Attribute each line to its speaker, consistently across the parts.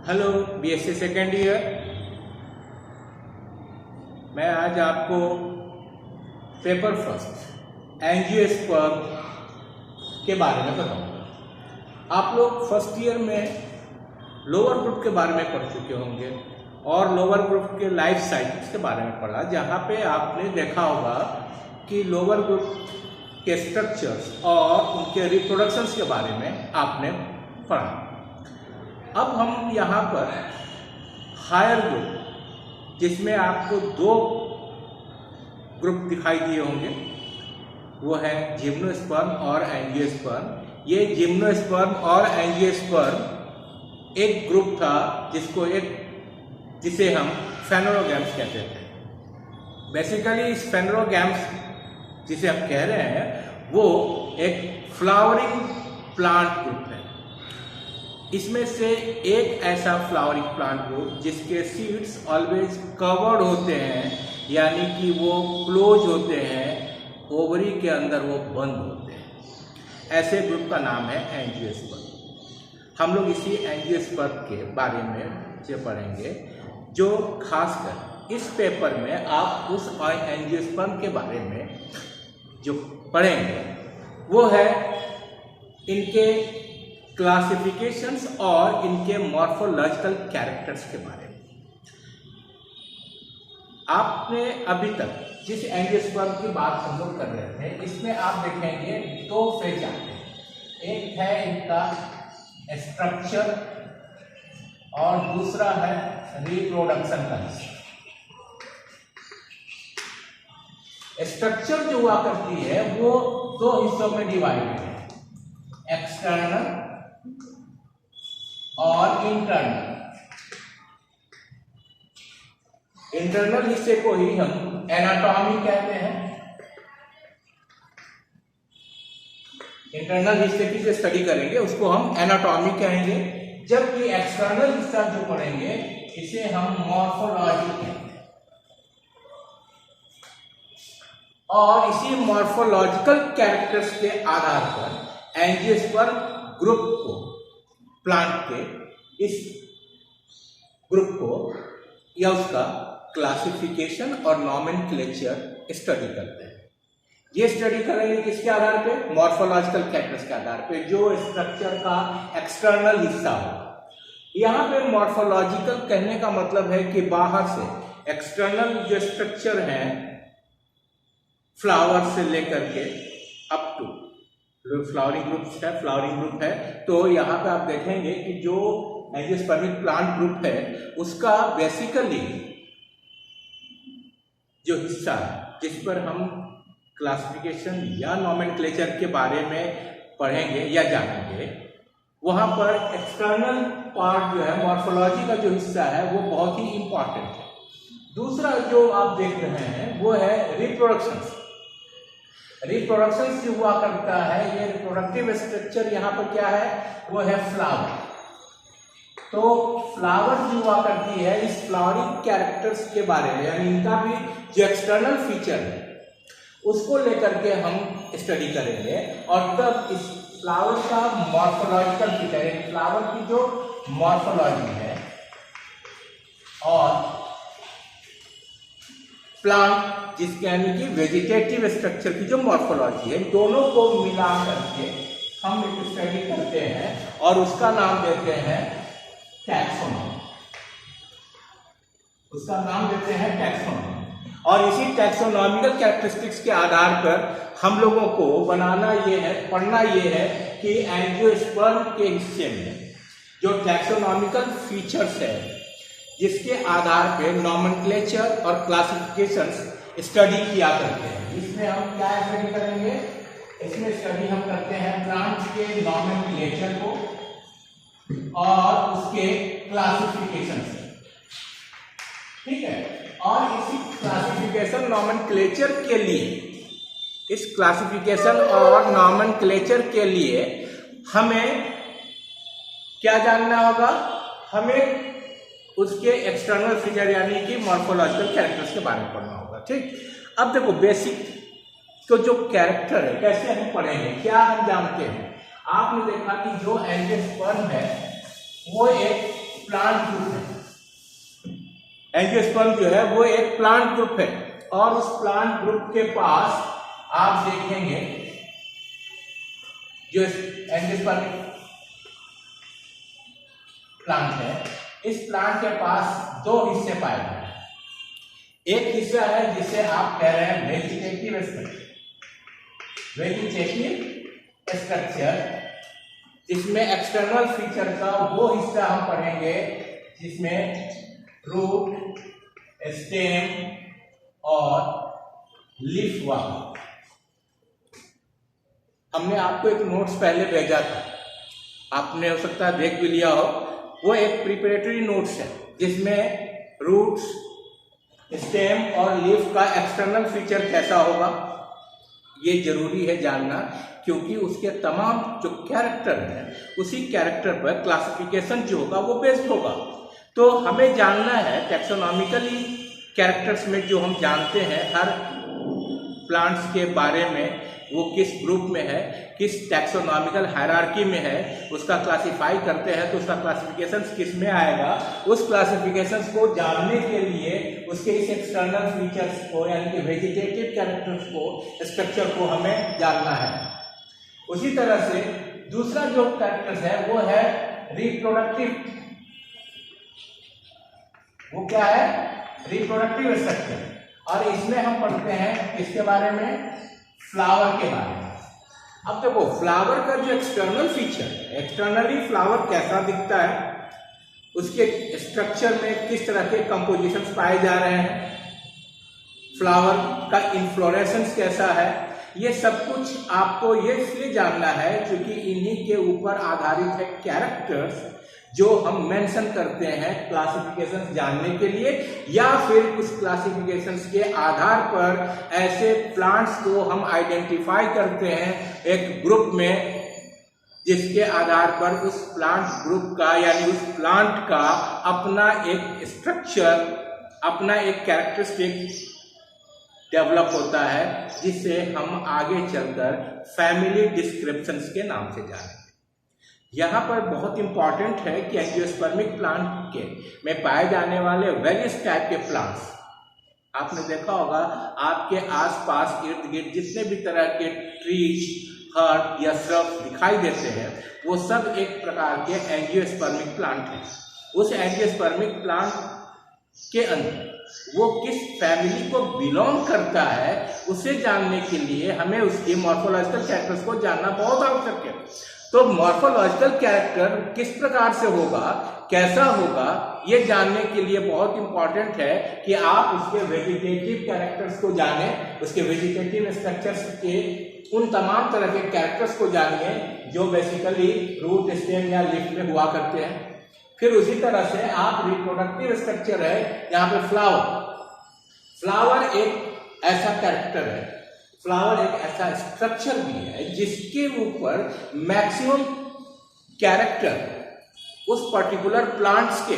Speaker 1: Hello BSc second year. मैं आज आपको पेपर फर्स्ट एंजियोस्पर्म के बारे में बताऊंगा। आप लोग फर्स्ट ईयर में लोअर ग्रुप के बारे में पढ़ चुके होंगे और लोअर ग्रुप के लाइफ साइकिल्स के बारे में पढ़ा, जहाँ पे आपने देखा होगा कि लोअर ग्रुप के स्ट्रक्चर्स और उनके रिप्रोडक्शंस के बारे में आपने पढ़ा। अब हम यहाँ पर हायर ग्रुप, जिसमें आपको दो ग्रुप दिखाई दिए होंगे, वो है जिम्नोस्पर्म और एंजियोस्पर्म। ये जिम्नोस्पर्म और एंजियोस्पर्म एक ग्रुप था जिसे हम फेनोरोगैम्स कहते थे। बेसिकली इस फेनोरोगैम्स जिसे हम कह रहे हैं वो एक फ्लावरिंग प्लांट ग्रुप है। इसमें से एक ऐसा फ्लावरिंग प्लांट ग्रुप जिसके सीड्स ऑलवेज कवर्ड होते हैं, यानी कि वो क्लोज होते हैं, ओवरी के अंदर वो बंद होते हैं। ऐसे ग्रुप का नाम है एंजियोस्पर्म। हम लोग इसी एंजियोस्पर्म के बारे में जो पढ़ेंगे, जो खासकर इस पेपर में आप उस एंजियोस्पर्म के बारे में जो पढ़ेंगे वो है इनके क्लासिफिकेशंस और इनके मॉर्फोलॉजिकल कैरेक्टर्स के बारे में। आपने अभी तक जिस एंजियोस्पर्म की बात हम लोग कर रहे थे, इसमें आप देखेंगे दो फेज आते हैं। एक है इनका स्ट्रक्चर और दूसरा है रिप्रोडक्शन का हिस्सा। स्ट्रक्चर जो हुआ करती है वो दो हिस्सों में डिवाइडेड है, एक्सटर्नल और इंटरनल। इंटरनल हिस्से को ही हम एनाटॉमी कहते हैं। इंटरनल हिस्से की जो स्टडी करेंगे उसको हम एनाटॉमी कहेंगे, जबकि एक्सटर्नल हिस्सा जो पढ़ेंगे इसे हम मॉर्फोलॉजी कहेंगे। और इसी मॉर्फोलॉजिकल कैरेक्टर्स के आधार पर एंजियोस्पर्म ग्रुप को, प्लांट के इस ग्रुप को या उसका क्लासिफिकेशन और नॉमेनक्लेचर स्टडी करते हैं। ये स्टडी करेंगे किसके आधार पे? मॉर्फोलॉजिकल कैरेक्टर्स के आधार पे, जो स्ट्रक्चर का एक्सटर्नल हिस्सा हो। यहाँ पे मॉर्फोलॉजिकल कहने का मतलब है कि बाहर से एक्सटर्नल जो स्ट्रक्चर है, फ्लावर से लेकर के अप टू फ्लावरिंग ग्रुप है, तो यहाँ पे आप देखेंगे कि जो एंजियोस्पर्मिक प्लांट ग्रुप है उसका बेसिकली जो हिस्सा है, जिस पर हम क्लासिफिकेशन या नॉमेनक्लेचर के बारे में पढ़ेंगे या जानेंगे, वहाँ पर एक्सटर्नल पार्ट जो है, मॉर्फोलॉजी का जो हिस्सा है, वो बहुत ही इंपॉर्टेंट है। दूसरा जो आप देख रहे हैं वो है रिप्रोडक्शंस। रिप्रोडक्शन जो हुआ करता है, ये रिप्रोडक्टिव स्ट्रक्चर यहाँ पर क्या है, वो है फ्लावर। तो फ्लावर जो हुआ करती है, इस फ्लावरिंग कैरेक्टर्स के बारे में, यानी इनका भी जो एक्सटर्नल फीचर है उसको लेकर के हम स्टडी करेंगे। और तब इस फ्लावर का मॉर्फोलॉजिकल फीचर, फ्लावर की जो मॉर्फोलॉजी है और प्लांट जिसके यानी कि वेजिटेटिव स्ट्रक्चर की जो मॉर्फोलॉजी है, दोनों को मिला करके हम एक स्टडी करते हैं और उसका नाम देते हैं टैक्सोनॉमी। उसका नाम देते हैं टैक्सोनॉमी। और इसी टैक्सोनॉमिकल कैरेक्टरिस्टिक्स के आधार पर हम लोगों को पढ़ना ये है कि एंजियोस्पर्म के हिस्से में जो टैक्सोनॉमिकल फीचर्स है, जिसके आधार पे नॉमेनक्लेचर और क्लासिफिकेशंस स्टडी किया करते हैं। इसमें हम क्या स्टडी करेंगे? इसमें स्टडी हम करते हैं प्लांट्स के नॉमेनक्लेचर को और उसके क्लासिफिकेशन से, ठीक है। और इसी क्लासिफिकेशन नॉमेनक्लेचर के लिए, इस क्लासिफिकेशन और नॉमेनक्लेचर के लिए हमें क्या जानना होगा? हमें उसके एक्सटर्नल फीचर यानी कि मॉर्फोलॉजिकल कैरेक्टर्स के बारे में पढ़ना होगा, ठीक। अब देखो, बेसिक तो जो कैरेक्टर है कैसे हम पढ़ेंगे, क्या हम जानते हैं? आपने देखा कि जो एंजियोस्पर्म है वो एक प्लांट ग्रुप है। एंजियोस्पर्म जो है वो एक प्लांट ग्रुप है, और उस प्लांट ग्रुप के पास आप देखेंगे जो एंजियोस्पर्मिक प्लांट है, इस प्लांट के पास दो हिस्से पाए जाते हैं। एक हिस्सा है जिसे आप कह रहे हैं वेजिटेटिव स्ट्रक्चर। वेजिटेटिव स्ट्रक्चर जिसमें एक्सटर्नल फीचर का वो हिस्सा हम पढ़ेंगे जिसमें रूट, स्टेम और लीफ वाला। हमने आपको एक नोट्स पहले भेजा था, आपने हो सकता है देख भी लिया हो। वो एक प्रिपरेटरी नोट्स है जिसमें रूट्स, स्टेम और लीफ का एक्सटर्नल फीचर कैसा होगा ये जरूरी है जानना, क्योंकि उसके तमाम जो कैरेक्टर हैं उसी कैरेक्टर पर क्लासिफिकेशन जो होगा वो बेस्ड होगा। तो हमें जानना है टैक्सोनॉमिकली कैरेक्टर्स में जो हम जानते हैं हर प्लांट्स के बारे में, वो किस ग्रुप में है, किस टैक्सोनॉमिकल हायरार्की में है, उसका क्लासिफाई करते हैं तो उसका क्लासिफिकेशंस किस में आएगा। उस क्लासिफिकेशंस को जानने के लिए उसके इस एक्सटर्नल फीचर्स को यानी कि वेजिटेटिव कैरेक्टर्स को, स्ट्रक्चर को हमें जानना है। उसी तरह से दूसरा जो कैरेक्टर्स है वो है रिप्रोडक्टिव। वो क्या है? Reproductive structure. और इसमें हम पढ़ते हैं किसके बारे में? फ्लावर के बारे में। अब देखो फ्लावर का जो एक्सटर्नल फीचर है, एक्सटर्नली फ्लावर कैसा दिखता है, उसके स्ट्रक्चर में किस तरह के कंपोजिशंस पाए जा रहे हैं, फ्लावर का इन्फ्लोरेसेंस कैसा है, ये सब कुछ आपको ये इसलिए जानना है क्योंकि इन्हीं के ऊपर आधारित है कैरेक्टर्स जो हम मेंशन करते हैं क्लासिफिकेशंस जानने के लिए, या फिर उस क्लासिफिकेशंस के आधार पर ऐसे प्लांट्स को हम आइडेंटिफाई करते हैं एक ग्रुप में, जिसके आधार पर उस प्लांट ग्रुप का यानी उस प्लांट का अपना एक स्ट्रक्चर, अपना एक कैरेक्टरिस्टिक डेवलप होता है, जिसे हम आगे चलकर फैमिली डिस्क्रिप्शंस के नाम से जानेंगे। यहाँ पर बहुत इंपॉर्टेंट है कि एंजियोस्पर्मिक प्लांट के में पाए जाने वाले वेरियस टाइप के प्लांट्स, आपने देखा होगा आपके आसपास इर्द गिर्द जितने भी तरह के ट्रीज, हर्ब या श्रब दिखाई देते हैं वो सब एक प्रकार के एंजियोस्पर्मिक प्लांट हैं। उस एंजियोस्पर्मिक प्लांट के अंदर वो किस फैमिली को बिलोंग करता है उसे जानने के लिए हमें उसके मॉर्फोलॉजिकल कैरेक्टर्स को जानना बहुत आवश्यक है। तो मॉर्फोलॉजिकल कैरेक्टर किस प्रकार से होगा, कैसा होगा, ये जानने के लिए बहुत इंपॉर्टेंट है कि आप उसके वेजिटेटिव कैरेक्टर्स को जानें, उसके वेजिटेटिव स्ट्रक्चर्स के उन तमाम तरह के कैरेक्टर्स को जानिए जो बेसिकली रूट, स्टेम या लीफ में हुआ करते हैं। फिर उसी तरह से आप रिप्रोडक्टिव स्ट्रक्चर है यहाँ पे फ्लावर एक ऐसा कैरेक्टर है, फ्लावर एक ऐसा स्ट्रक्चर भी है जिसके ऊपर मैक्सिमम कैरेक्टर उस पर्टिकुलर प्लांट्स के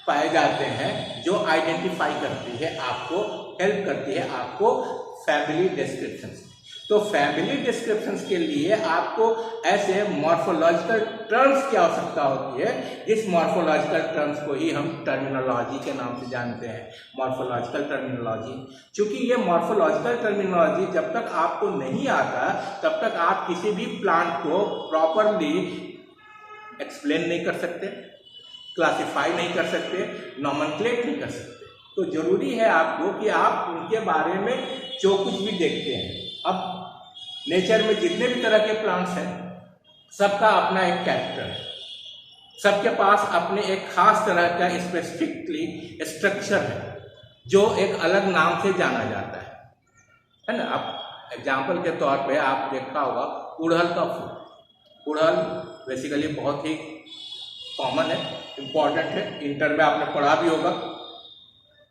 Speaker 1: पाए जाते हैं जो आइडेंटिफाई करती है, आपको हेल्प करती है आपको फैमिली डिस्क्रिप्शंस। तो फैमिली डिस्क्रिप्शंस के लिए आपको ऐसे मॉर्फोलॉजिकल टर्म्स की आवश्यकता होती है, जिस मॉर्फोलॉजिकल टर्म्स को ही हम टर्मिनोलॉजी के नाम से जानते हैं, मॉर्फोलॉजिकल टर्मिनोलॉजी। क्योंकि ये मॉर्फोलॉजिकल टर्मिनोलॉजी जब तक आपको नहीं आता तब तक आप किसी भी प्लांट को प्रॉपरली एक्सप्लेन नहीं कर सकते, क्लासिफाई नहीं कर सकते, नॉमेनक्लेट नहीं कर सकते। तो जरूरी है आपको कि आप उनके बारे में जो कुछ भी देखते हैं, अब नेचर में जितने भी तरह के प्लांट्स हैं सबका अपना एक कैरेक्टर है, सबके पास अपने एक खास तरह का स्पेसिफिकली स्ट्रक्चर है जो एक अलग नाम से जाना जाता है ना। अब एग्जाम्पल के तौर पे आप देखा होगा गुड़हल का फूल। गुड़हल बेसिकली बहुत ही कॉमन है, इम्पॉर्टेंट है, इंटर में आपने पढ़ा भी होगा,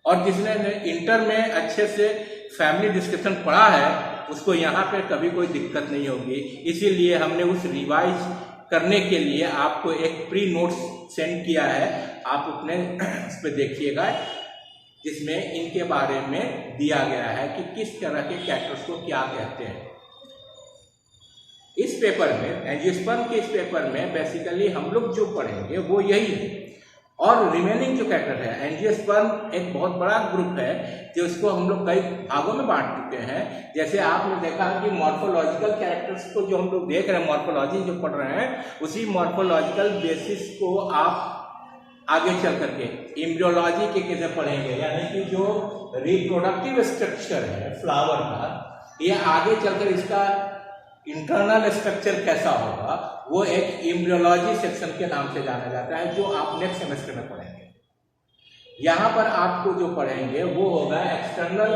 Speaker 1: और जिसने इंटर में अच्छे से फैमिली डिस्क्रिप्शन पढ़ा है उसको यहाँ पे कभी कोई दिक्कत नहीं होगी। इसीलिए हमने उस रिवाइज करने के लिए आपको एक प्री नोट्स सेंड किया है, आप अपने उस पर देखिएगा, जिसमें इनके बारे में दिया गया है कि किस तरह के कैरेक्टर्स को क्या कहते हैं। इस पेपर में, एंजियोस्पर्म के इस पेपर में बेसिकली हम लोग जो पढ़ेंगे वो यही है। और रिमेनिंग जो कैरेक्टर है, एंजियोस्पर्म एक बहुत बड़ा ग्रुप है जिसको हम लोग कई भागों में बांट चुके हैं। जैसे आपने देखा कि मॉर्फोलॉजिकल कैरेक्टर्स को जो हम लोग देख रहे हैं, मॉर्फोलॉजी जो पढ़ रहे हैं, उसी मॉर्फोलॉजिकल बेसिस को आप आगे चल करके एम्ब्रियोलॉजी के कैसे पढ़ेंगे, यानी कि जो रिप्रोडक्टिव स्ट्रक्चर है फ्लावर का, ये आगे चलकर इसका इंटरनल स्ट्रक्चर कैसा होगा, वो एक एम्ब्रियोलॉजी सेक्शन के नाम से जाना जाता है, जो आप नेक्स्ट सेमेस्टर में पढ़ेंगे। यहाँ पर आपको जो पढ़ेंगे वो होगा एक्सटर्नल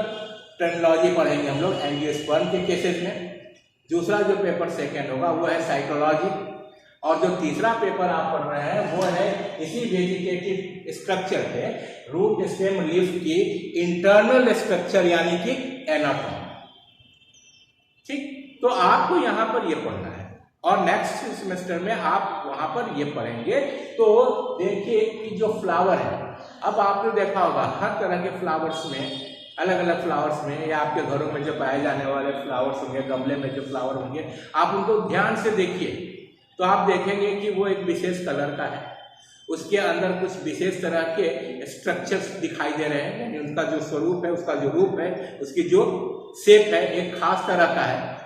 Speaker 1: टर्मिनोलॉजी पढ़ेंगे हम लोग एंजियोस्पर्म के केसेस में। दूसरा जो पेपर सेकेंड होगा वो है साइटोलॉजी, और जो तीसरा पेपर आप पढ़ रहे हैं वो है इसी वेजिटेटिव स्ट्रक्चर पे रूट स्टेम लीफ की इंटरनल स्ट्रक्चर यानी कि एनाटॉमी। ठीक, तो आपको यहाँ पर ये पढ़ना है और नेक्स्ट सेमेस्टर में आप वहां पर ये पढ़ेंगे। तो देखिए कि जो फ्लावर है, अब आपने देखा होगा हर तरह के फ्लावर्स में, अलग अलग फ्लावर्स में, या आपके घरों में जो पाए जाने वाले फ्लावर्स होंगे, गमले में जो फ्लावर होंगे, आप उनको ध्यान से देखिए तो आप देखेंगे कि वो एक विशेष कलर का है, उसके अंदर कुछ विशेष तरह के स्ट्रक्चर्स दिखाई दे रहे हैं, यानी उनका जो स्वरूप है, उसका जो रूप है, उसकी जो शेप है एक खास तरह का है।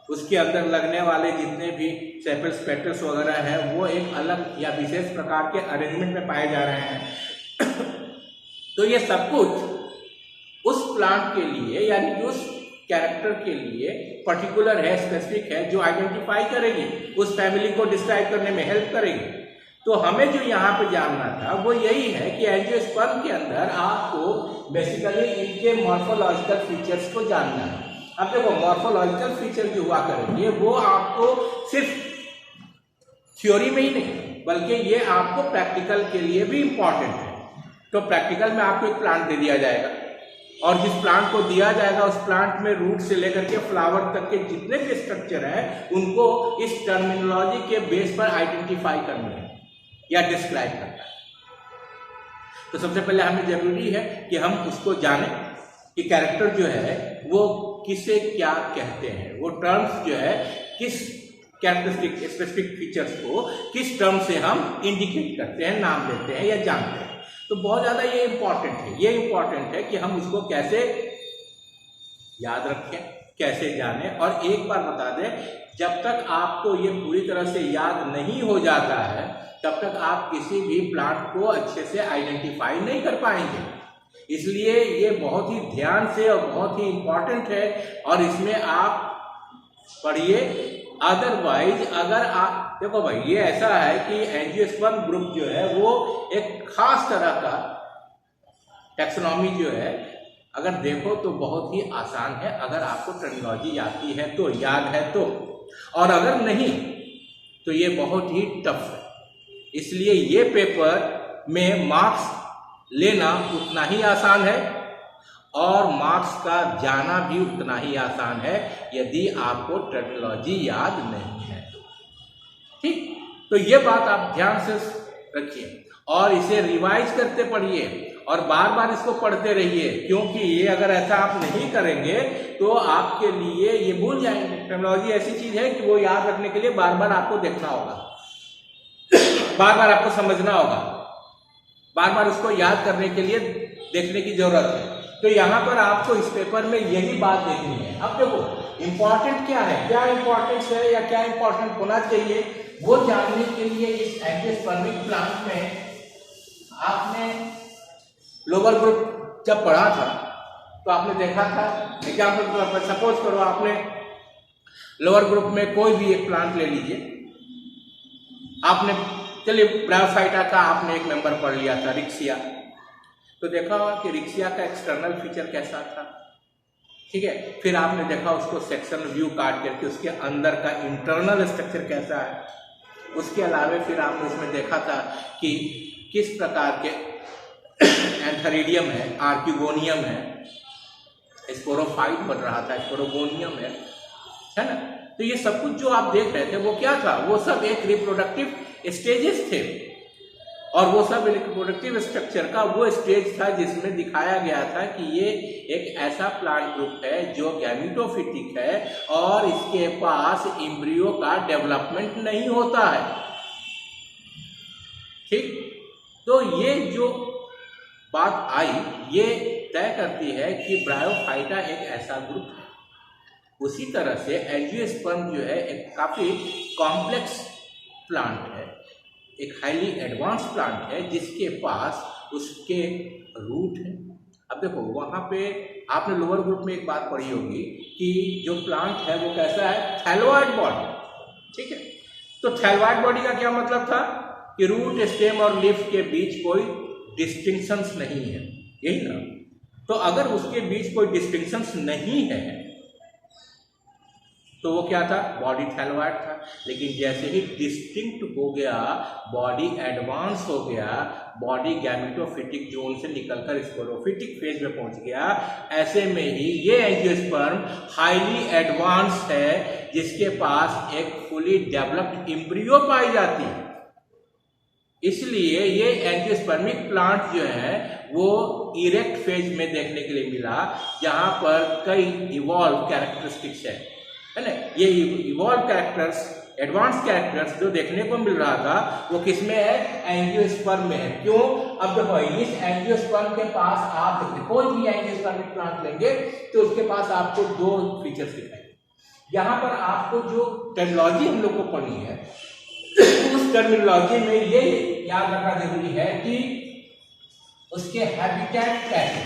Speaker 1: उसके अंदर लगने वाले जितने भी सेपल्स पेटल्स वगैरह है वो एक अलग या विशेष प्रकार के अरेंजमेंट में पाए जा रहे हैं। तो ये सब कुछ उस प्लांट के लिए, यानी कि उस कैरेक्टर के लिए पर्टिकुलर है, स्पेसिफिक है, जो आइडेंटिफाई करेगी, उस फैमिली को डिस्क्राइब करने में हेल्प करेगी। तो हमें जो यहाँ पे जानना था वो यही है कि एंजियोस्पर्म के अंदर आपको बेसिकली इनके मॉर्फोलॉजिकल फीचर्स को जानना है। अब देखो मॉर्फोलॉजिकल फीचर जो हुआ करेंगे वो आपको सिर्फ थ्योरी में ही नहीं बल्कि ये आपको प्रैक्टिकल के लिए भी इम्पॉर्टेंट है। तो प्रैक्टिकल में आपको एक प्लांट दे दिया जाएगा और जिस प्लांट को दिया जाएगा उस प्लांट में रूट से लेकर के फ्लावर तक के जितने भी स्ट्रक्चर हैं उनको इस टर्मिनोलॉजी के बेस पर आइडेंटिफाई करना है या डिस्क्राइब करना है। तो सबसे पहले हमें जरूरी है कि हम उसको जानें कि कैरेक्टर जो है वो किसे क्या कहते हैं, वो टर्म्स जो है किस कैरेक्टरिस्टिक स्पेसिफिक फीचर्स को किस टर्म से हम इंडिकेट करते हैं, नाम देते हैं या जानते हैं। तो बहुत ज़्यादा ये इम्पॉर्टेंट है, ये इम्पॉर्टेंट है कि हम उसको कैसे याद रखें, कैसे जानें। और एक बार बता दें, जब तक आपको ये पूरी तरह से याद नहीं हो जाता है तब तक आप किसी भी प्लांट को अच्छे से आइडेंटिफाई नहीं कर पाएंगे। इसलिए ये बहुत ही ध्यान से और बहुत ही इम्पॉर्टेंट है और इसमें आप पढ़िए। अदरवाइज अगर आप देखो भाई, ये ऐसा है कि एंजियोस्पर्म ग्रुप जो है वो एक खास तरह का टैक्सोनॉमी जो है अगर देखो तो बहुत ही आसान है, अगर आपको टर्मिनोलॉजी आती है तो, याद है तो, और अगर नहीं तो ये बहुत ही टफ है। इसलिए ये पेपर में मार्क्स लेना उतना ही आसान है और मार्क्स का जाना भी उतना ही आसान है यदि आपको टर्मिनोलॉजी याद नहीं है तो। ठीक, तो ये बात आप ध्यान से रखिए और इसे रिवाइज करते पढ़िए और बार बार इसको पढ़ते रहिए, क्योंकि ये अगर ऐसा आप नहीं करेंगे तो आपके लिए ये भूल जाएंगे। टर्मिनोलॉजी ऐसी चीज है कि वो याद रखने के लिए बार बार आपको देखना होगा, बार बार आपको समझना होगा, बार बार उसको याद करने के लिए देखने की जरूरत है। तो यहाँ पर आपको इस पेपर में यही बात देखनी है। अब देखो इंपॉर्टेंट क्या है, क्या इंपॉर्टेंस है या क्या इंपॉर्टेंट होना चाहिए, वो जानने के लिए इस एंजियोस्पर्मिक प्लांट में आपने लोअर ग्रुप जब पढ़ा था तो आपने देखा था, एग्जाम्पल सपोज करो आपने लोअर ग्रुप में कोई भी एक प्लांट ले लीजिए, आपने चलिए ब्रायोफाइटा का आपने एक मेंबर पढ़ लिया था, रिक्सिया। तो देखा कि रिक्सिया का एक्सटर्नल फीचर कैसा था, ठीक है। फिर आपने देखा उसको सेक्शन व्यू काट करके उसके अंदर का इंटरनल स्ट्रक्चर कैसा है। उसके अलावा फिर आपने उसमें देखा था कि किस प्रकार के एंथरीडियम है, आर्किगोनियम है, स्पोरोफाइट बन रहा था, स्पोरोगोनियम है ना। तो ये सब कुछ जो आप देख रहे थे वो क्या था, वो सब एक रिप्रोडक्टिव स्टेजेस थे। और वो सब रिप्रोडक्टिव स्ट्रक्चर का वो स्टेज था जिसमें दिखाया गया था कि ये एक ऐसा प्लांट ग्रुप है जो गैमेटोफिटिक है और इसके पास एम्ब्रियो का डेवलपमेंट नहीं होता है। ठीक, तो ये जो बात आई ये तय करती है कि ब्रायोफाइटा एक ऐसा ग्रुप है। उसी तरह से एंजियोस्पर्म जो है एक काफी कॉम्प्लेक्स प्लांट है, एक हाईली एडवांस प्लांट है जिसके पास उसके रूट है। अब देखो वहां पे आपने लोअर ग्रुप में एक बात पढ़ी होगी कि जो प्लांट है वो कैसा है, थैलोइड बॉडी। ठीक है, तो थैलोइड बॉडी का क्या मतलब था कि रूट, स्टेम और लीफ के बीच कोई डिस्टिंक्शंस नहीं है, यही ना। तो अगर उसके बीच कोई डिस्टिंक्शंस नहीं है तो वो क्या था, बॉडी थैलोइड था। लेकिन जैसे ही डिस्टिंक्ट हो गया, बॉडी एडवांस हो गया, बॉडी गैमेटोफिटिक जोन से निकलकर स्पोरोफिटिक फेज में पहुंच गया, ऐसे में ही ये एंजियोस्पर्म हाईली एडवांस है जिसके पास एक फुली डेवलप्ड एम्ब्रियो पाई जाती है। इसलिए ये एंजियोस्पर्मिक प्लांट जो है वो इरेक्ट फेज में देखने के लिए मिला, जहां पर कई इवॉल्व कैरेक्टरिस्टिक्स है ना। ये इवॉल्व कैरेक्टर्स, एडवांस कैरेक्टर्स जो देखने को मिल रहा था वो किसमें है, एंजियोस्पर्म में है। क्यों, अब देखो इस एंजियोस्पर्म के पास आप कोई भी एंजियोस्पर्मिक प्लांट लेंगे तो उसके पास आपको दो फीचर्स दिखाएंगे। यहाँ पर आपको जो टर्मिनोलॉजी हम लोग को पढ़नी है उस टर्मिनोलॉजी में ये याद रखना जरूरी है कि उसके हैबिटेट कैसे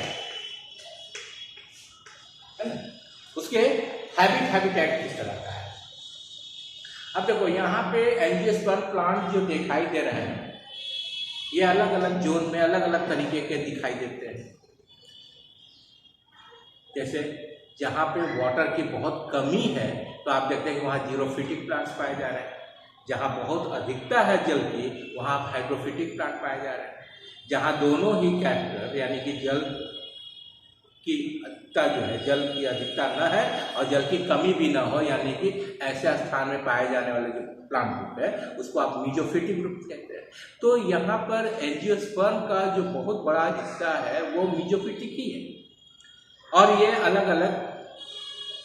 Speaker 1: है ना, उसके हैबिटेट किस तरह का है। अब देखो यहाँ पे एंजियोस्पर्म प्लांट जो दिखाई दे रहे हैं ये अलग अलग जोन में अलग अलग तरीके के दिखाई देते हैं। जैसे जहाँ पे वाटर की बहुत कमी है तो आप देखते हैं कि वहाँ जीरोफिटिक प्लांट्स पाए जा रहे हैं। जहाँ बहुत अधिकता है जल की वहाँ हाइड्रोफिटिक प्लांट पाए जा रहे हैं। जहाँ दोनों ही कैरेक्टर यानी कि जल की अधिकता जो है, जल की अधिकता न है और जल की कमी भी ना हो, यानी कि ऐसे स्थान में पाए जाने वाले जो प्लांट ग्रुप है उसको आप मीजोफिटिक ग्रुप कहते हैं। तो यहाँ पर एंजियोस्पर्म का जो बहुत बड़ा हिस्सा है वो मीजोफिटिक ही है और ये अलग अलग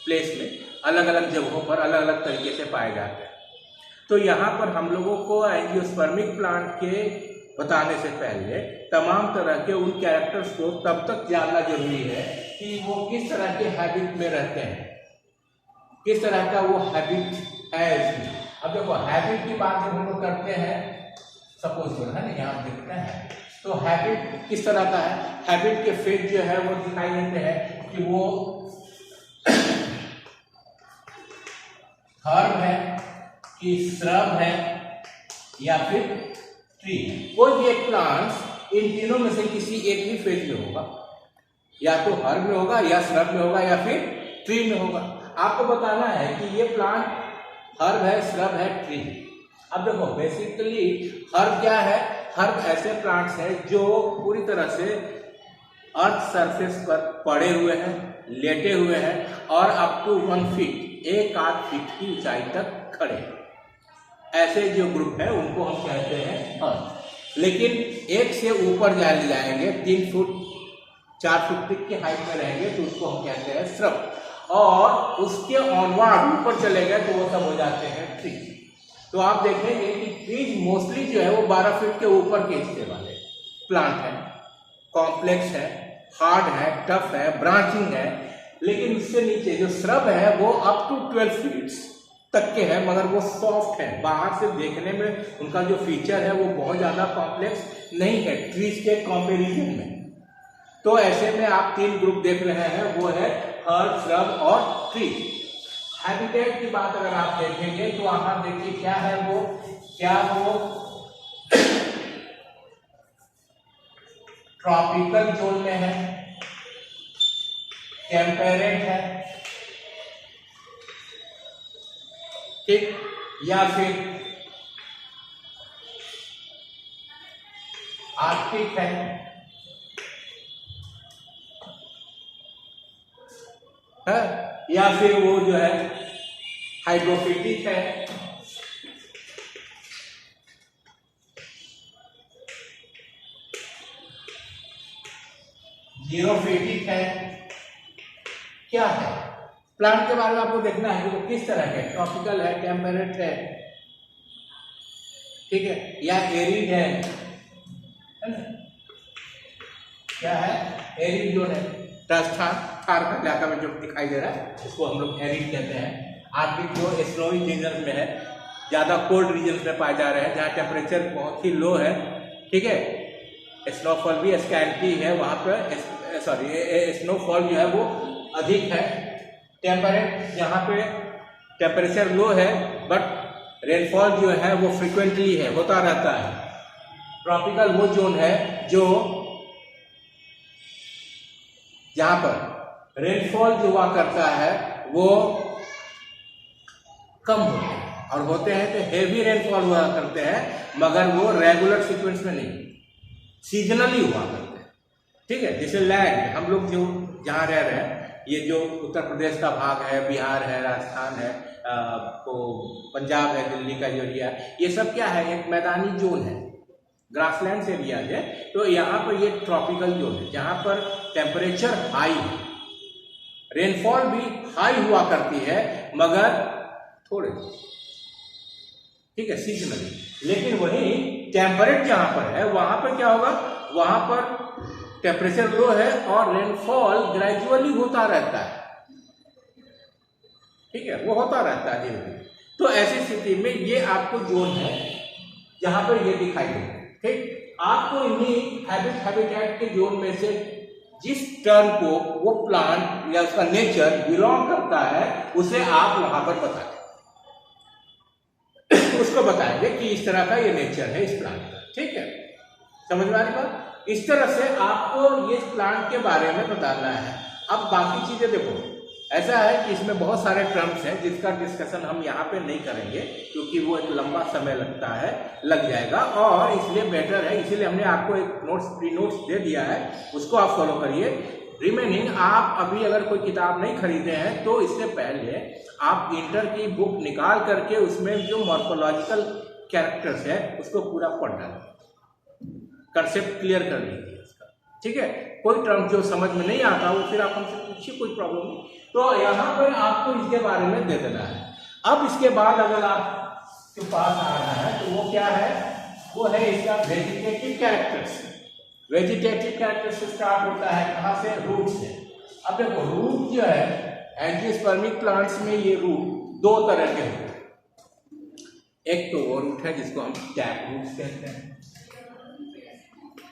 Speaker 1: प्लेस में, अलग अलग जगहों पर अलग अलग तरीके से पाए जाते हैं। तो यहाँ पर हम लोगों को एंजियोस्पर्मिक प्लांट के बताने से पहले तमाम तरह के उन कैरेक्टर्स को तब तक जानना जरूरी है कि वो किस तरह के हैबिट में रहते हैं, किस तरह का वो हैबिट है इसमें। अब देखो हैबिट की बात जब हम लोग करते हैं, सपोज जो है ना यहाँ देखते हैं, तो हैबिट किस तरह का है। हैबिट के फेज जो है वो दिखाई देते हैं कि वो हर्ब है कि श्रब है या फिर ट्री। कोई भी एक प्लांट इन तीनों में से किसी एक ही फेज में होगा, या तो हर्ब में होगा या श्रब में होगा या फिर ट्री में होगा। आपको बताना है कि ये प्लांट हर्ब है, श्रब है, ट्री। अब देखो बेसिकली हर्ब क्या है, हर्ब ऐसे प्लांट्स हैं जो पूरी तरह से अर्थ सरफेस पर पड़े हुए हैं, लेटे हुए हैं और अप टू 1 फीट, 1-8 फीट की ऊंचाई तक खड़े हैं। ऐसे जो ग्रुप है उनको हम कहते हैं अर्थ। लेकिन एक से ऊपर जाएंगे, 3 फुट 4 फुट तक की हाइट में रहेंगे तो उसको हम कहते हैं श्रब, और उसके ऑनवर्ड ऊपर चले गए तो वो सब हो जाते हैं ट्री। तो आप देखेंगे कि ट्रीज मोस्टली जो है वो 12 फीट के ऊपर के हिस्से वाले प्लांट है, कॉम्प्लेक्स है, हार्ड है, टफ है, ब्रांचिंग है। लेकिन उससे नीचे जो श्रब है वो अप टू 12 फीट तक के है, मगर वो सॉफ्ट है। बाहर से देखने में उनका जो फीचर है वो बहुत ज्यादा कॉम्प्लेक्स नहीं है ट्रीज के कंपैरिजन में। तो ऐसे में आप 3 ग्रुप देख रहे हैं, वो है हर्ब, श्रब और ट्री। हैबिटेट की बात अगर आप देखेंगे तो वहां देखिए क्या है वो, ट्रॉपिकल जोन में है, टेम्परेट है, ठीक, या फिर आर्कटिक है, या फिर वो जो है हाइड्रोफिटिक है। जीरोफिटिक है, क्या है? प्लांट के बारे में आपको देखना है कि वो किस तरह के, ट्रॉपिकल है, टेम्परेट है, ठीक है, या एरिड है ना? क्या है? एरिड जोन है, राजस्थान थार का इलाका में जो दिखाई दे रहा है इसको हम लोग एरिड कहते हैं। आर्कटिक जो स्नोवी रीजन में है, ज़्यादा कोल्ड रीजन में पाए जा रहे हैं, जहाँ टेम्परेचर बहुत ही लो है, ठीक है, स्नोफॉल भी स्कैंटी है वहाँ पर, स्नोफॉल जो है वो अधिक है। टेम्परेट जहाँ पे टेम्परेचर लो है बट रेनफॉल जो है वो फ्रिक्वेंटली है, होता रहता है। ट्रॉपिकल वो जोन है जो जहाँ पर रेनफॉल जो हुआ करता है वो कम होते हैं, और होते हैं तो हेवी रेनफॉल हुआ करते हैं, मगर वो रेगुलर सीक्वेंस में नहीं, सीजनली हुआ करते हैं, ठीक है। जैसे लैंड, हम लोग जो जहाँ रह रहे हैं, ये जो उत्तर प्रदेश का भाग है, बिहार है, राजस्थान है, तो पंजाब है, दिल्ली का जो एरिया है, ये सब क्या है? एक मैदानी जोन है, ग्रासलैंड एरिया है। तो यहाँ पर ये ट्रॉपिकल जोन है जहाँ पर टेम्परेचर हाई है, रेनफॉल भी हाई हुआ करती है, मगर थोड़े, ठीक है, सीजनली। लेकिन वही टेम्परेट जहाँ पर है वहाँ पर क्या होगा? वहाँ पर टेम्परेचर लो है और रेनफॉल ग्रेजुअली होता रहता है, ठीक है, वो होता रहता है धीरे धीरे। तो ऐसी स्थिति में ये आपको जोन है जहाँ पर ये दिखाई देगा, ठीक। आपको इन्हीं हैबिटेट के जोन में से जिस टर्म को वो प्लांट या उसका नेचर बिलोंग करता है उसे आप वहां पर बताएं, उसको बताएंगे कि इस तरह का ये नेचर है इस प्लांट का, ठीक है, समझ में आ रही बात? इस तरह से आपको ये प्लांट के बारे में बताना है। अब बाकी चीजें देखो, ऐसा है कि इसमें बहुत सारे टर्म्स हैं जिसका डिस्कशन हम यहाँ पे नहीं करेंगे क्योंकि वो एक लंबा समय लग जाएगा, और इसलिए बेटर है, इसीलिए हमने आपको एक प्री नोट्स दे दिया है, उसको आप फॉलो करिए। रिमेनिंग आप अभी अगर कोई किताब नहीं खरीदे हैं तो इससे पहले आप इंटर की बुक निकाल करके उसमें जो मॉर्फोलॉजिकल कैरेक्टर्स है उसको पूरा पढ़ डालें, कंसेप्ट क्लियर कर लीजिए इसका, ठीक है। कोई टर्म जो समझ में नहीं आता वो फिर आप हमसे पूछिए, कोई प्रॉब्लम नहीं। तो यहाँ पर आपको इसके बारे में दे देना है। अब इसके बाद अगर आपके पास आ रहा है तो वो क्या है? वो है इसका वेजिटेटिव कैरेक्टर्स। वेजिटेटिव कैरेक्टर्स से स्टार्ट होता है कहाँ से? रूट से। अब देखो रूट जो है एंजियोस्पर्मिक प्लांट्स में, ये रूट दो तरह के होते हैं। एक तो वो रूट है जिसको हम टैप रूट कहते हैं,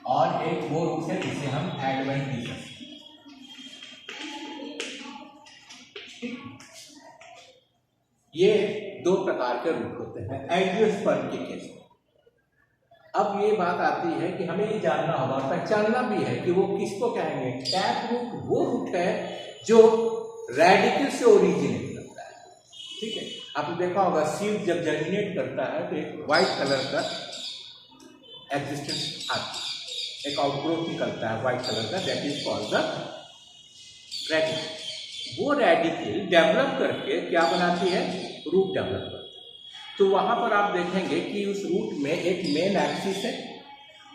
Speaker 1: और एक वो रूट है जिसे हम एडवेंटिस। ये दो प्रकार के रूट होते हैं एंजियोस्पर्म के केस में। अब ये बात आती है कि हमें ये जानना होगा, पहचानना भी है कि वो किसको कहेंगे। टैप रूट वो रूट है जो रेडिकल से ओरिजिनेट करता है, ठीक है। आपने देखा होगा सीड जब जर्मिनेट करता है तो एक व्हाइट कलर का एग्जिस्टेंस आती है, एक आउटग्रोथ निकलता है व्हाइट कलर का, that is called the radical. वो रेडिकल डेवलप करके क्या बनाती है? रूट डेवलप करती है। तो वहां पर आप देखेंगे कि उस रूट में एक मेन एक्सिस है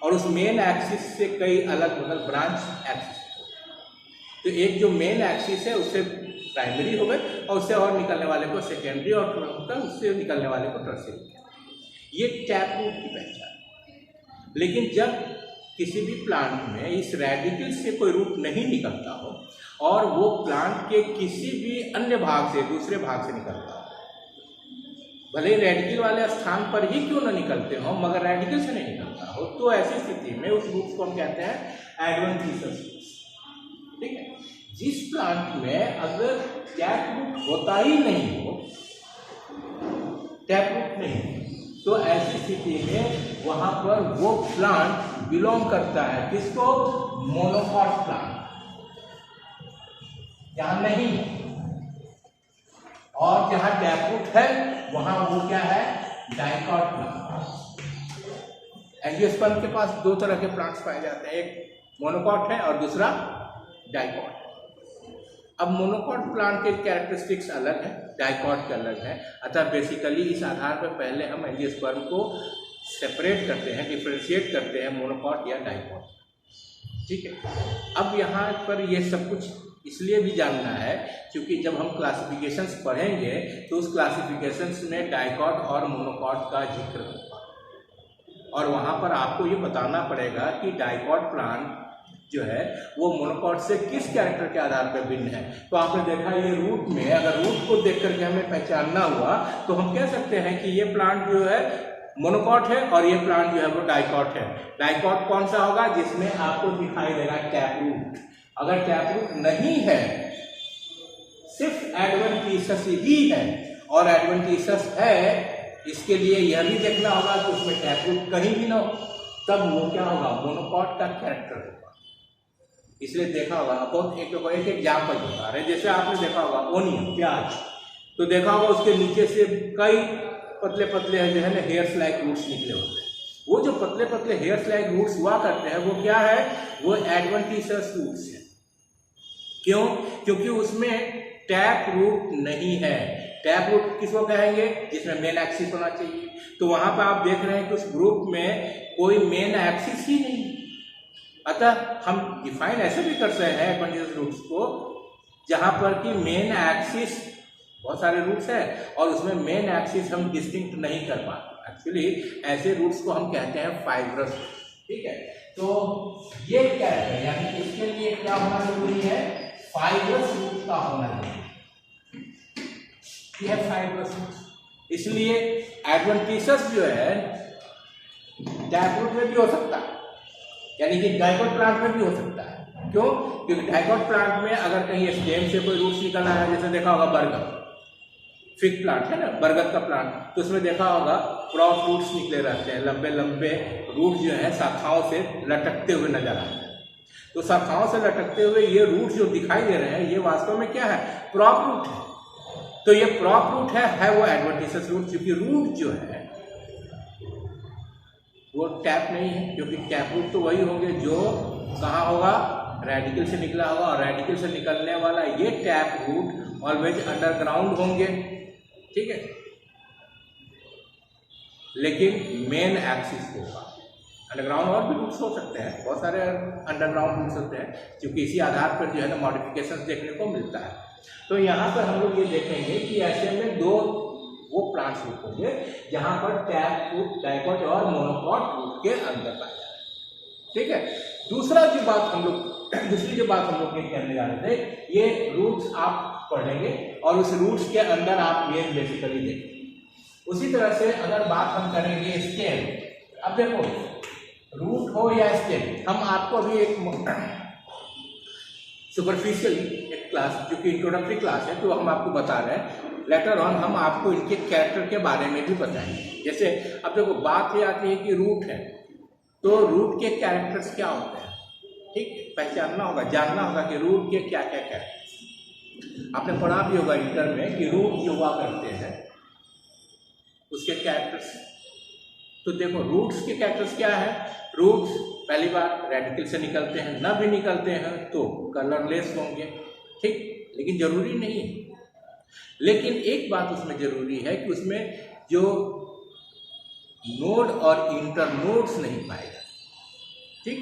Speaker 1: और उस मेन एक्सिस से कई अलग अलग ब्रांच एक्सिस है। तो एक जो मेन एक्सिस है उससे प्राइमरी हो गए और उससे और निकलने वाले को सेकेंडरी, और उससे निकलने वाले को टर्शियरी। ये टैप रूट की पहचान है। लेकिन जब किसी भी प्लांट में इस रेडिकल से कोई रूट नहीं निकलता हो और वो प्लांट के किसी भी अन्य भाग से, दूसरे भाग से निकलता हो, भले रेडिकल वाले स्थान पर ही क्यों ना निकलते हो मगर रेडिकल से नहीं निकलता हो, तो ऐसी स्थिति में उस रूट को हम कहते हैं एडवेंटिशियस, ठीक है। जिस प्लांट में अगर टैप रूट होता ही नहीं हो, टैप रूट नहीं, तो ऐसी स्थिति में वहां पर वो प्लांट बिलोंग करता है किसको? मोनोकॉट प्लांट, जहां नहीं है। और जहां टैप रूट है वहां वो क्या है? Dicot plant. एंजियोस्पर्म के पास दो तरह के प्लांट्स पाए जाते हैं, एक मोनोकॉट है और दूसरा डाइकॉट। अब मोनोकॉट प्लांट के कैरेक्टरिस्टिक्स अलग है, डाइकॉट के अलग है। अतः बेसिकली इस आधार पर पहले हम एंजियोस्पर्म को सेपरेट करते हैं, डिफरेंशिएट करते हैं मोनोकॉट या डाइकॉट। ठीक है। अब यहाँ पर ये सब कुछ इसलिए भी जानना है क्योंकि जब हम क्लासिफिकेशंस पढ़ेंगे तो उस क्लासिफिकेशंस में डाइकॉट और मोनोकॉट का जिक्र होगा, और वहाँ पर आपको ये बताना पड़ेगा कि डाइकॉट प्लांट जो है वो मोनोकॉट से किस कैरेक्टर के आधार पर भिन्न है। तो आपने देखा ये रूट में, अगर रूट को देख करके हमें पहचानना हुआ तो हम कह सकते हैं कि ये प्लांट जो है मोनोकॉट है और ये प्लांट जो है वो डाइकॉट है। डाइकॉट कौन सा होगा? जिसमें आपको दिखाई देगा टैप रूट। अगर टैप रूट नहीं है, सिर्फ एडवेंटिसस ही है, और एडवेंटिसस है, इसके लिए यह भी देखना होगा कि उसमें टैप रूट कहीं भी ना हो, तब वो क्या होगा? मोनोकॉट का कैरेक्टर होगा। इसलिए देखा होगा बहुत एक एग्जाम्पल बता रहे, जैसे आपने देखा होगा ओनियन, प्याज, तो देखा होगा उसके नीचे से कई पतले पतले जो है ना हेयर्स लाइक रूट्स निकले होते हैं। वो जो पतले पतले हेयर्स लाइक रूट्स हुआ करते हैं वो क्या है? वो एडवेंटिसस रूट्स है। क्यों? क्योंकि उसमें टैप रूट नहीं है। टैप रूट किसको कहेंगे? जिसमें मेन एक्सिस होना चाहिए। तो वहां पर आप देख रहे हैं कि उस ग्रुप में कोई मेन एक्सिस ही नहीं। अतः हम डिफाइन ऐसे भी कर सकते हैं एडवेंटिसस रूट्स को जहां पर कि मेन एक्सिस, बहुत सारे रूट्स हैं और उसमें मेन एक्सिस हम डिस्टिंक्ट नहीं कर पाते। एक्चुअली ऐसे रूट्स को हम कहते हैं फाइब्रस। ठीक है, तो ये क्या है, यानी इसके लिए क्या होना जरूरी है? फाइब्रस रूट का होना जरूरी है, फाइब्रस रूट। इसलिए एडवेंटिसस जो है टैप रूट में भी हो सकता है, यानी कि डाइकॉट प्लांट में भी हो सकता है। क्यों? क्योंकि डाइकॉट प्लांट में अगर कहीं स्टेम से कोई रूट्स निकल रहा है, जैसे देखा होगा बरगद, फिग प्लांट है ना, बरगद का प्लांट, तो उसमें देखा होगा प्रॉप रूट्स निकले रहते हैं, लंबे लंबे रूट जो है शाखाओं से लटकते हुए नजर आते हैं। तो शाखाओं से लटकते हुए ये रूट जो दिखाई दे रहे हैं, ये वास्तव में क्या है? प्रॉप रूट है। तो ये प्रॉप रूट है वो एडवेंटिसस रूट, क्योंकि रूट जो है वो टैप नहीं है, क्योंकि टैप रूट तो वही होंगे जो कहाँ होगा? रेडिकल से निकला होगा, और रेडिकल से निकलने वाला ये टैप रूट ऑलवेज अंडरग्राउंड होंगे। ठीक है, लेकिन मेन एक्सिस होगा। अंडरग्राउंड और भी रूट्स हो सकते हैं, बहुत सारे अंडरग्राउंड रूट्स होते हैं, क्योंकि इसी आधार पर जो है ना मॉडिफिकेशन देखने को मिलता है। तो यहाँ पर हम लोग ये देखेंगे कि ऐसे में दो वो प्लांट्स रूट होंगे जहाँ पर टैप रूट, डाइकॉट और मोनोकॉट रूट के अंदर पाया जाए। ठीक है, दूसरी जो बात हम लोग ये कहने जा रहे थे, ये रूट्स आप पढ़ेंगे और उस रूट्स के अंदर आप ये बेसिकली देखेंगे। उसी तरह से अगर बात हम करेंगे स्टेम, अब देखो रूट हो या स्टेम, हम आपको अभी एक सुपरफिशियल एक क्लास जो कि इंट्रोडक्टरी क्लास है, तो हम आपको बता रहे हैं, लेटर ऑन हम आपको इनके कैरेक्टर के बारे में भी बताएंगे। जैसे अब देखो बात ये आती है कि रूट है, तो रूट के कैरेक्टर्स क्या होते हैं? ठीक, पहचानना होगा, जानना होगा कि रूट के क्या क्या कैरेक्टर्स। आपने पढ़ा भी होगा इंटर में कि रूट जो हुआ करते हैं उसके कैरेक्टर्स। तो देखो रूट्स के कैरेक्टर्स क्या है? रूट्स पहली बार रेडिकल से निकलते हैं, न भी निकलते हैं तो कलरलेस होंगे। ठीक, लेकिन जरूरी नहीं है। लेकिन एक बात उसमें जरूरी है कि उसमें जो नोड और इंटरनोड्स नहीं पाए जाते। ठीक,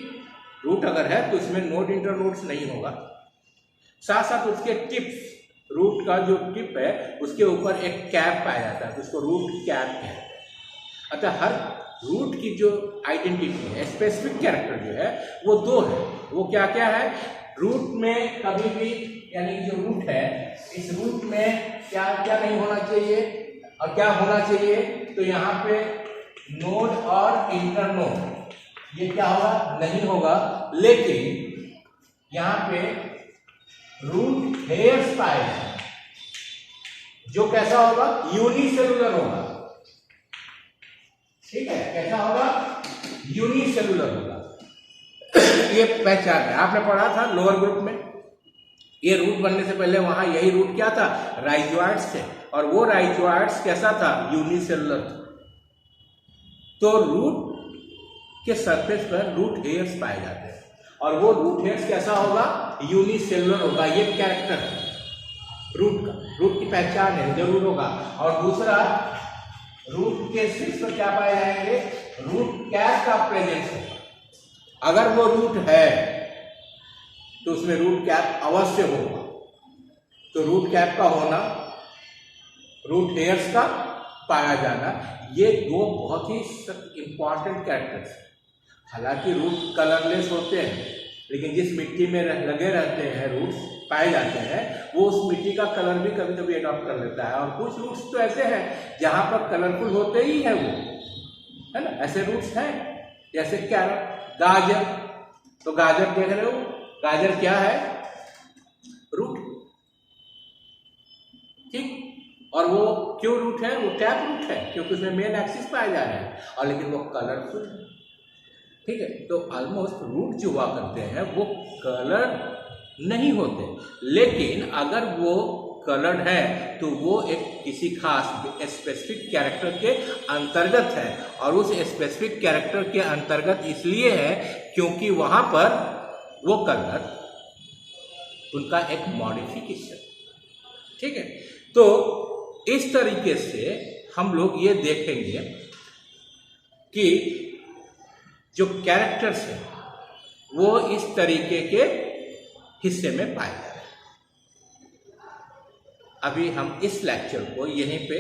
Speaker 1: रूट अगर है तो उसमें नोड इंटरनोड्स नहीं होगा। साथ साथ उसके टिप्स, रूट का जो टिप है उसके ऊपर एक कैप पाया जाता है, तो उसको रूट कैप कहते हैं। अतः हर रूट की जो आइडेंटिटी है, स्पेसिफिक कैरेक्टर जो है वो दो है। वो क्या क्या है? रूट में कभी भी, यानी जो रूट है इस रूट में क्या क्या नहीं होना चाहिए और क्या होना चाहिए? तो यहाँ पे नोड और इंटरनोड ये क्या होगा? नहीं होगा। लेकिन यहाँ पे रूट हेयर्स पाए जो कैसा होगा? यूनिसेलुलर होगा। ठीक है, कैसा होगा? यूनिसेलुलर होगा। ये पहचान है, आपने पढ़ा था लोअर ग्रुप में। ये रूट बनने से पहले वहां यही रूट क्या था? राइजोइड्स थे, और वो राइजोइड्स कैसा था? यूनिसेलुलर था। तो रूट के सरफेस पर रूट हेयर्स पाए जाते हैं, और वो रूट हेयर्स कैसा होगा? यूनिसेलुलर होगा। ये कैरेक्टर है रूट का, रूट की पहचान है, जरूर होगा। और दूसरा, रूट के शीर्ष पर क्या पाए जाएंगे? रूट कैप का प्रेजेंस होगा। अगर वो रूट है तो उसमें रूट कैप अवश्य होगा। तो रूट कैप का होना, रूट हेयर्स का पाया जाना, ये दो बहुत ही इंपॉर्टेंट कैरेक्टर्स हैं। हालांकि रूट कलरलेस होते हैं, लेकिन जिस मिट्टी में लगे रहते हैं रूट्स पाए जाते हैं, वो उस मिट्टी का कलर भी कभी कभी अडॉप्ट कर लेता है। और कुछ रूट्स तो ऐसे हैं जहां पर कलरफुल होते ही है वो, है ना, ऐसे रूट्स हैं। जैसे कैरट, गाजर, तो गाजर देख रहे हो, गाजर क्या है, रूट, ठीक। और वो क्यों रूट है, वो टैप रूट है, क्योंकि उसमें मेन एक्सिस पाए जा रहे हैं, और लेकिन वो कलरफुल है, ठीक है। तो ऑलमोस्ट रूट जो हुआ करते हैं वो कलर नहीं होते, लेकिन अगर वो कलर्ड है तो वो एक किसी खास स्पेसिफिक कैरेक्टर के अंतर्गत है। और उस स्पेसिफिक कैरेक्टर के अंतर्गत इसलिए है क्योंकि वहां पर वो कलर उनका एक मॉडिफिकेशन, ठीक है। तो इस तरीके से हम लोग ये देखेंगे कि जो कैरेक्टर्स हैं वो इस तरीके के हिस्से में पाए जा रहे हैं। अभी हम इस लेक्चर को यहीं पे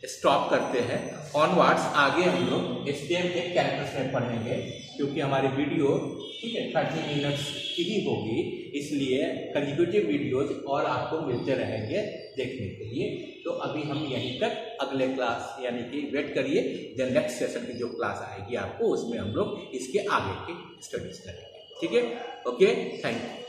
Speaker 1: स्टॉप करते हैं। ऑनवर्ड्स आगे हम लोग स्टेम के कैरेक्टर्स में पढ़ेंगे, क्योंकि हमारी वीडियो, ठीक है, 30 मिनट्स की ही होगी, इसलिए कंसेक्यूटिव वीडियोज और आपको मिलते रहेंगे देखने के लिए। तो अभी हम यहीं तक, अगले क्लास यानी कि वेट करिए, देन नेक्स्ट सेशन की जो क्लास आएगी आपको, उसमें हम लोग इसके आगे की स्टडीज करेंगे, ठीक है। Okay, thank you.